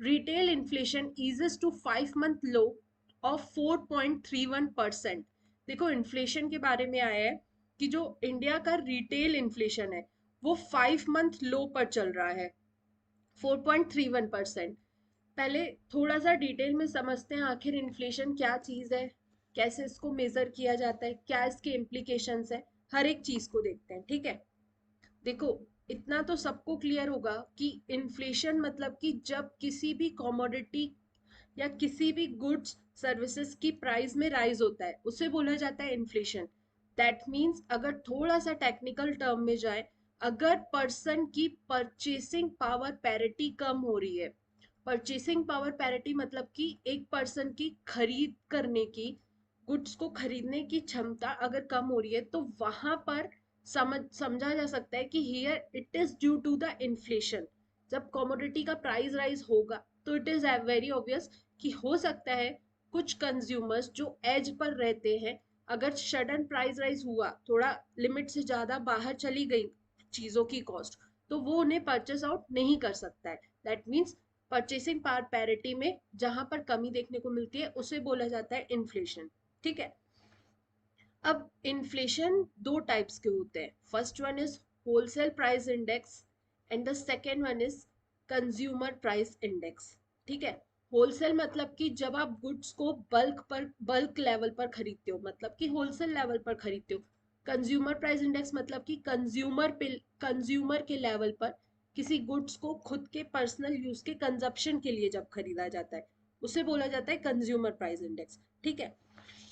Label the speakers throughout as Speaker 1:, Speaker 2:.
Speaker 1: Retail inflation eases to 5 month low of 4.31%। देखो inflation के बारे में आया है कि जो इंडिया का रिटेल इन्फ्लेशन है वो 5 मंथ लो पर चल रहा है 4.31%। पहले थोड़ा सा डिटेल में समझते हैं आखिर इन्फ्लेशन क्या चीज है, कैसे इसको मेजर किया जाता है, क्या इसके इम्प्लीकेशंस है, हर एक चीज को देखते हैं। ठीक है, देखो इतना तो सबको क्लियर होगा कि इन्फ्लेशन मतलब कि जब किसी भी कमोडिटी या किसी भी गुड्स सर्विसेज की प्राइस में राइज होता है उसे बोला जाता है इन्फ्लेशन। दैट मीन्स अगर थोड़ा सा टेक्निकल टर्म में जाए, अगर पर्सन की परचेसिंग पावर पैरिटी कम हो रही है, परचेसिंग पावर पैरिटी मतलब कि एक पर्सन की खरीद करने की, गुड्स को खरीदने की क्षमता अगर कम हो रही है तो वहां पर समझा जा सकता है कि here it is due to the inflation. जब कमोडिटी का प्राइस राइज होगा तो इट इज वेरी ऑब्वियस कि हो सकता है कुछ कंज्यूमर्स जो एज पर रहते हैं, अगर सडन प्राइस राइज हुआ, थोड़ा लिमिट से ज्यादा बाहर चली गई चीजों की कॉस्ट, तो वो उन्हें परचेस आउट नहीं कर सकता है। That means purchasing power parity में जहां पर कमी देखने को मिलती है उसे बोला जाता है इन्फ्लेशन। ठीक है, अब इन्फ्लेशन दो टाइप्स के होते हैं। First one is wholesale price index and the second one is consumer price index. ठीक है, होलसेल मतलब कि जब आप गुड्स को बल्क लेवल पर खरीदते हो, मतलब कि होलसेल लेवल पर खरीदते हो। कंज्यूमर प्राइस इंडेक्स मतलब कि कंज्यूमर के लेवल पर किसी गुड्स को खुद के पर्सनल यूज के कंजप्शन के लिए जब खरीदा जाता है उसे बोला जाता है कंज्यूमर प्राइस इंडेक्स। ठीक है,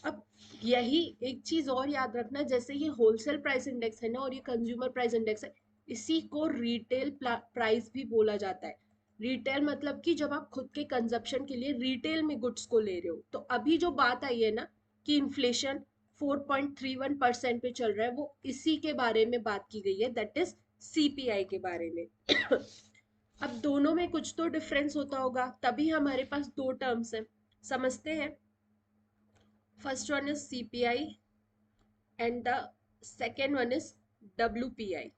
Speaker 1: अब यही एक चीज और याद रखना, जैसे ये होलसेल प्राइस इंडेक्स है ना और ये कंज्यूमर प्राइस इंडेक्स है, इसी को रिटेल प्राइस भी बोला जाता है। रिटेल मतलब कि जब आप खुद के कंजप्शन के लिए रिटेल में गुड्स को ले रहे हो। तो अभी जो बात आई है ना कि इन्फ्लेशन 4.31% पे चल रहा है, वो इसी के बारे में बात की गई है, दैट इज सीपीआई के बारे में। अब दोनों में कुछ तो डिफरेंस होता होगा, तभी हमारे पास दो टर्म्स हैं, समझते हैं। First one is CPI and the second one is WPI.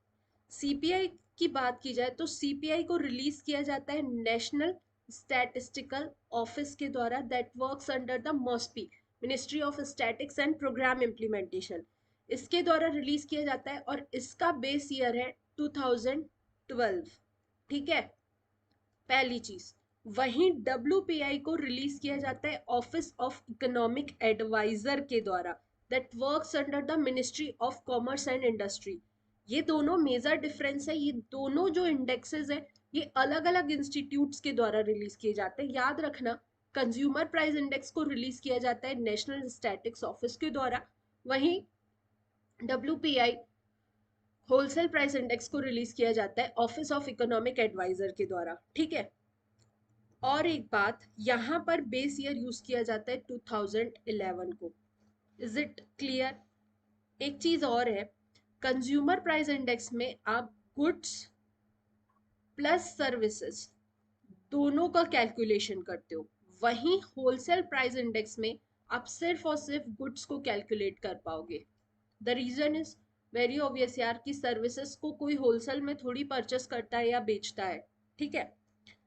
Speaker 1: CPI की बात की जाए तो सीपीआई को रिलीज किया जाता है नेशनल स्टैटिस्टिकल ऑफिस के द्वारा, that works under the MoSPI, ministry of statics and programme implementation. इसके द्वारा रिलीज किया जाता है और इसका बेस ईयर है 2012। ठीक है, पहली चीज। वहीं डब्ल्यूपीआई को रिलीज किया जाता है ऑफिस ऑफ इकोनॉमिक एडवाइजर के द्वारा, that works under the ministry of commerce and industry. ये दोनों मेजर डिफरेंस है, ये दोनों जो इंडेक्सेस है ये अलग अलग इंस्टीट्यूट्स के द्वारा रिलीज किए जाते हैं। याद रखना, कंज्यूमर प्राइस इंडेक्स को रिलीज किया जाता है नेशनल स्टैटिक्स ऑफिस के द्वारा, वहीं डब्ल्यूपीआई होलसेल प्राइस इंडेक्स को रिलीज किया जाता है ऑफिस ऑफ इकोनॉमिक एडवाइजर के द्वारा। ठीक है, और एक बात, यहाँ पर बेस ईयर यूज किया जाता है 2011 को। Is it clear? एक चीज और है, कंज्यूमर प्राइस इंडेक्स में आप गुड्स प्लस सर्विसेज दोनों का कैलकुलेशन करते हो, वहीं होलसेल प्राइस इंडेक्स में आप सिर्फ और सिर्फ गुड्स को कैलकुलेट कर पाओगे। The reason is very obvious यार, कि सर्विसेज को कोई होलसेल में थोड़ी परचेस करता है या बेचता है। ठीक है,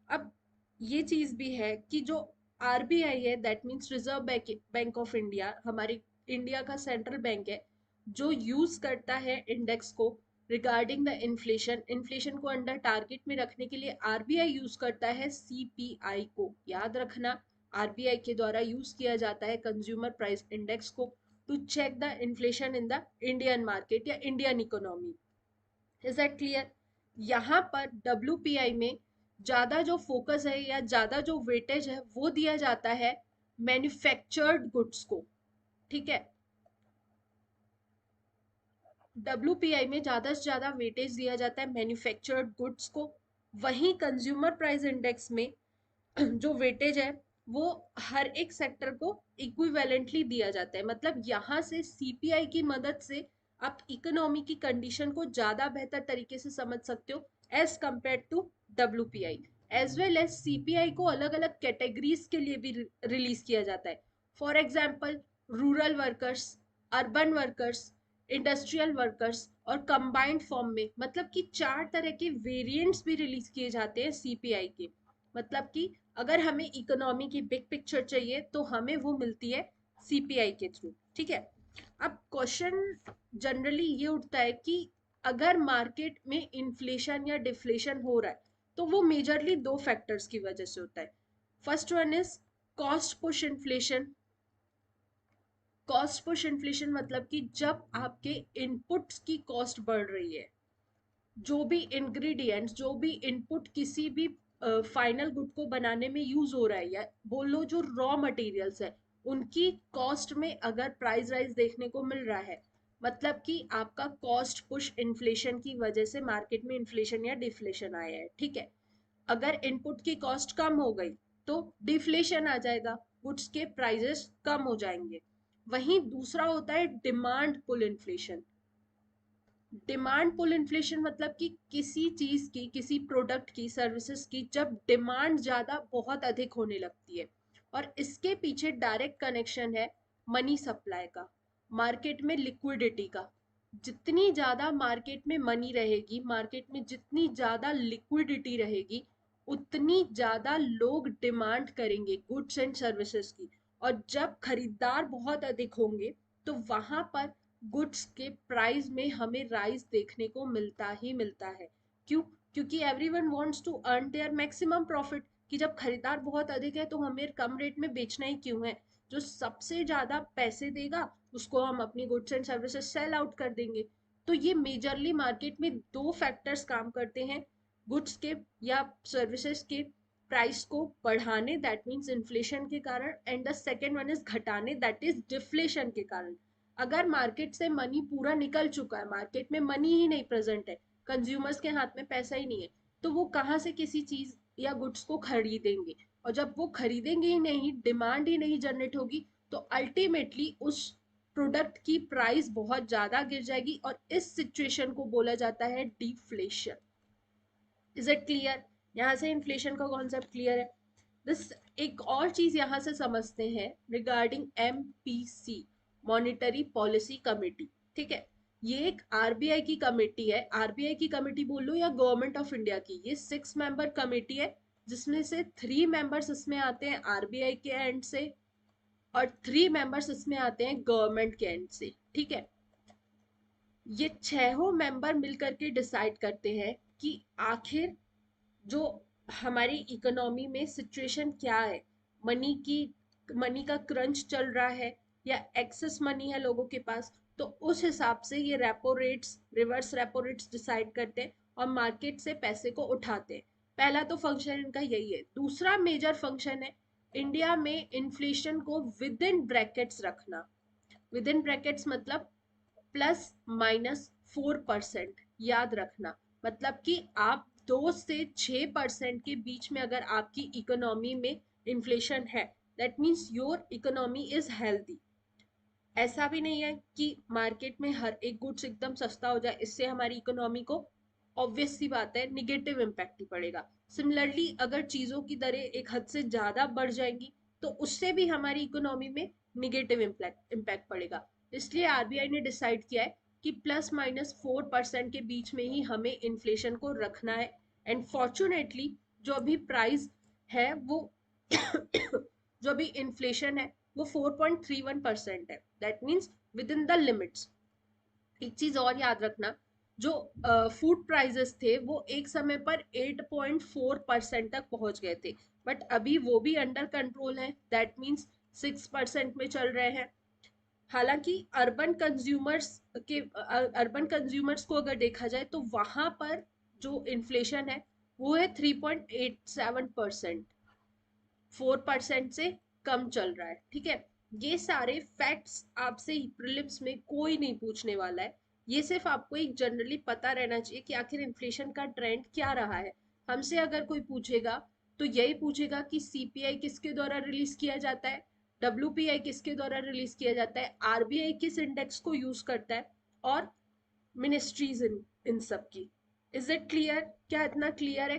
Speaker 1: अब ये चीज भी है कि जो आरबीआई है, that means reserve bank of India, हमारी इंडिया का सेंट्रल बैंक है, जो यूज करता है इंडेक्स को रिगार्डिंग द इन्फ्लेशन। इन्फ्लेशन को अंडर टारगेट में रखने के लिए आरबीआई यूज करता है सीपीआई को। याद रखना, आरबीआई के द्वारा यूज किया जाता है कंज्यूमर प्राइस इंडेक्स को to check the inflation in the Indian market या Indian economy. Is that clear? यहाँ पर डब्ल्यूपीआई में ज्यादा जो फोकस है या ज्यादा जो वेटेज है वो दिया जाता है मैन्युफैक्चर्ड गुड्स को। ठीक है, डब्ल्यूपीआई में ज्यादा से ज्यादा वेटेज दिया जाता है मैन्युफैक्चर्ड गुड्स को, वहीं कंज्यूमर प्राइस इंडेक्स में जो वेटेज है वो हर एक सेक्टर को इक्विवेलेंटली दिया जाता है। मतलब यहाँ से सीपीआई की मदद से आप इकोनॉमी की कंडीशन को ज्यादा बेहतर तरीके से समझ सकते हो as compare to WPI. As well as CPI को अलग अलग कैटेगरीज के लिए भी रिलीज किया जाता है। For example rural workers, urban workers, industrial workers और कंबाइंड फॉर्म में, मतलब कि 4 तरह के वेरिएंट्स भी रिलीज किए जाते हैं सीपीआई के। मतलब कि अगर हमें इकोनॉमी की बिग पिक्चर चाहिए तो हमें वो मिलती है सीपीआई के थ्रू, ठीक है। अब क्वेश्चन जनरली ये उठता है कि अगर मार्केट में इन्फ्लेशन या डिफ्लेशन हो रहा है तो वो मेजरली दो फैक्टर्स की वजह से होता है। First one is cost push inflation. Cost push inflation मतलब कि जब आपके इनपुट्स की कॉस्ट बढ़ रही है, जो भी इंग्रेडिएंट्स, जो भी इनपुट किसी भी फाइनल गुड को बनाने में यूज हो रहा है, या बोल लो जो रॉ मटेरियल्स है उनकी कॉस्ट में अगर प्राइस राइज देखने को मिल रहा है, मतलब कि आपका कॉस्ट पुश इन्फ्लेशन की वजह से मार्केट में इन्फ्लेशन या डिफ्लेशन आया है, ठीक है। अगर इनपुट की कॉस्ट कम हो गई तो डिफ्लेशन आ जाएगा, गुड्स के प्राइसेस कम हो जाएंगे। वहीं दूसरा होता है demand pull inflation. Demand pull inflation मतलब कि किसी चीज की, किसी प्रोडक्ट की, सर्विसेज की जब डिमांड ज्यादा बहुत अधिक होने लगती है, और इसके पीछे डायरेक्ट कनेक्शन है मनी सप्लाई का, मार्केट में लिक्विडिटी का। जितनी ज्यादा मार्केट में मनी रहेगी, मार्केट में जितनी ज्यादा लिक्विडिटी रहेगी, उतनी ज्यादा लोग डिमांड करेंगे गुड्स एंड सर्विसेज की। और जब खरीदार बहुत अधिक होंगे तो वहां पर गुड्स के प्राइस में हमें राइज देखने को मिलता ही मिलता है। क्यों? क्योंकि everyone wants to earn their maximum profit, कि जब खरीदार बहुत अधिक है तो हमें कम रेट में बेचना ही क्यों है। जो सबसे ज्यादा पैसे देगा उसको हम अपनी goods and services sell out कर देंगे। तो ये मेजरली मार्केट में दो फैक्टर्स काम करते हैं, गुड्स के या सर्विसेज के प्राइस को बढ़ाने, दैट मीन्स इन्फ्लेशन के कारण, and the second one is घटाने, दैट इज डिफ्लेशन के कारण। अगर मार्केट से मनी पूरा निकल चुका है, मार्केट में मनी ही नहीं प्रेजेंट है, कंज्यूमर्स के हाथ में पैसा ही नहीं है, तो वो कहाँ से किसी चीज या गुड्स को खरीदेंगे। और जब वो खरीदेंगे ही नहीं, डिमांड ही नहीं जनरेट होगी, तो अल्टीमेटली उस प्रोडक्ट की प्राइस बहुत ज्यादा गिर जाएगी, और इस सिचुएशन को बोला जाता है डिफ्लेशन। Is it clear? यहाँ से इन्फ्लेशन का कॉन्सेप्ट क्लियर है। दिस एक और चीज यहाँ से समझते हैं regarding MPC, monetary policy committee, ठीक है। ये एक आरबीआई की कमेटी है, आरबीआई की कमेटी बोल लो या गवर्नमेंट ऑफ इंडिया की। ये 6 मेंबर कमेटी है, जिसमें से 3 मेंबर्स इसमें आते हैं आरबीआई के एंड से, और 3 मेंबर्स इसमें आते हैं गवर्नमेंट के एंड से, ठीक है। ये 6 मेंबर मिलकर के डिसाइड करते हैं कि आखिर जो हमारी इकोनॉमी में सिचुएशन क्या है, मनी की, मनी का क्रंच चल रहा है या एक्सेस मनी है लोगों के पास, तो उस हिसाब से ये repo rates, reverse repo rates decide करते हैं और मार्केट से पैसे को उठाते हैं। पहला तो फंक्शन इनका यही है। दूसरा मेजर फंक्शन है इंडिया में इन्फ्लेशन को विद इन ब्रैकेट्स रखना। विद इन ब्रैकेट्स मतलब ±4%, याद रखना। मतलब कि आप 2 से 6% के बीच में अगर आपकी इकोनॉमी में इन्फ्लेशन है, that means your economy is healthy. ऐसा भी नहीं है कि मार्केट में हर एक गुड्स एकदम सस्ता हो जाए, इससे हमारी इकोनॉमी को ऑब्वियस सी बात है निगेटिव इम्पैक्ट ही पड़ेगा। सिमिलरली अगर चीजों की दरें एक हद से ज्यादा बढ़ जाएंगी तो उससे भी हमारी इकोनॉमी में निगेटिव इम्पैक्ट पड़ेगा। इसलिए आरबीआई ने डिसाइड किया है कि ±4% के बीच में ही हमें इन्फ्लेशन को रखना है। एंड फॉर्चुनेटली जो अभी प्राइस है वो जो अभी इन्फ्लेशन है वो 4.31% है, that means with in the limits. एक चीज और याद रखना, जो फूड प्राइजेस थे वो एक समय पर 8.4% तक पहुंच गए थे, बट अभी वो भी अंडर कंट्रोल है, दैट मीन्स 6% में चल रहे हैं। हालांकि अर्बन कंज्यूमर्स को अगर देखा जाए तो वहां पर जो इन्फ्लेशन है वो है 3.87%, 4% से कम चल रहा है, ठीक है। ये सारे फैक्ट्स आपसे प्रीलिम्स में कोई नहीं पूछने वाला है। ये सिर्फ आपको एक जनरली पता रहना चाहिए कि आखिर इन्फ्लेशन का ट्रेंड क्या रहा है। हमसे अगर कोई पूछेगा तो यही पूछेगा कि सीपीआई किसके द्वारा रिलीज किया जाता है, डब्ल्यूपीआई किसके द्वारा रिलीज किया जाता है, आरबीआई किस इंडेक्स को यूज करता है, और मिनिस्ट्रीज इन इन सब की। Is it clear? क्या इतना क्लियर है?